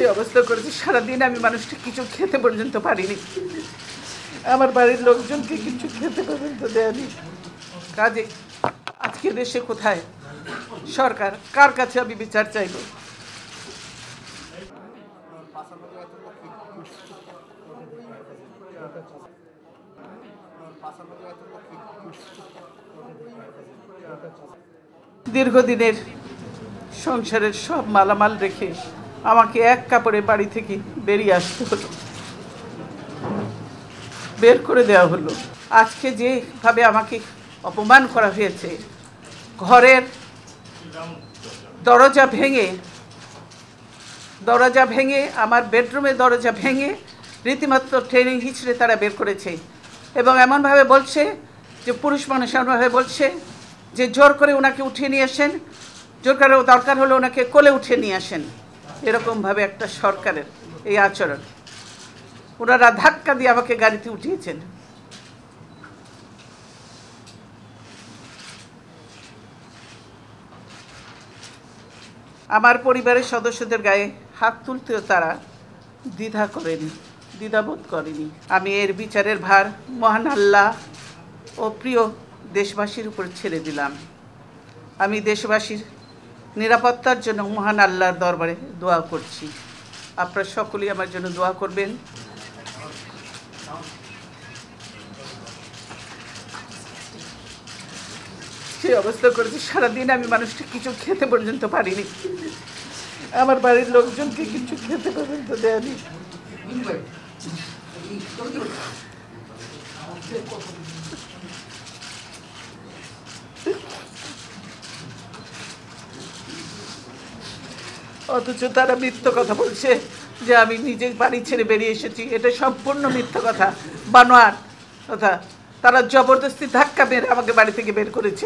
সেই অবস্থা করেছে সারাদিন আমি মানুষটা কিছু খেতে পর্যন্ত পারিনি, আমার বাড়ির লোকজনকে কিছু খেতে পর্যন্ত দেয়নি। কাজে আজকে দেশে কোথায় সরকার, কার কাছে আমি বিচার চাইব? দীর্ঘদিনের সংসারের সব মালামাল রেখে আমাকে এক কাপড়ে বাড়ি থেকে বেরিয়ে আসতে হলো, বের করে দেওয়া হলো। আজকে যেভাবে আমাকে অপমান করা হয়েছে, ঘরের দরজা ভেঙে আমার বেডরুমের দরজা ভেঙে রীতিমাত্র ট্রেনিং হিচড়ে তারা বের করেছে এবং এমনভাবে বলছে যে পুরুষ মানুষ এমনভাবে বলছে যে জোর করে ওনাকে উঠিয়ে নিয়ে আসেন, জোর করে দরকার হলে ওনাকে কোলে উঠিয়ে নিয়ে আসেন। এরকমভাবে একটা সরকারের এই আচরণ, ওনারা ধাক্কা দিয়ে আমাকে গাড়িতে উঠিয়েছেন। আমার পরিবারের সদস্যদের গায়ে হাত তুলতেও তারা দ্বিধাবোধ করেনি। আমি এর বিচারের ভার মহান আল্লাহ ও প্রিয় দেশবাসীর উপর ছেড়ে দিলাম। আমি দেশবাসীর নিরাপত্তার জন্য মহান আল্লাহর দরবারে দোয়া করছি। আপনারা সকলেই আমার জন্য দোয়া করবেন। সেই অবস্থা করেছে সারাদিন আমি মানুষটা কিছু খেতে পর্যন্ত পারিনি, আমার বাড়ির লোকজনকে কিছু খেতে পর্যন্ত দেয়নি। অথচ তারা মিথ্যা কথা বলছে যে আমি নিজের বাড়ি ছেড়ে বেরিয়ে এসেছি। এটা সম্পূর্ণ মিথ্যা কথা, বানোয়াট কথা। তারা জবরদস্তি ধাক্কা মেরে আমাকে বাড়ি থেকে বের করেছে।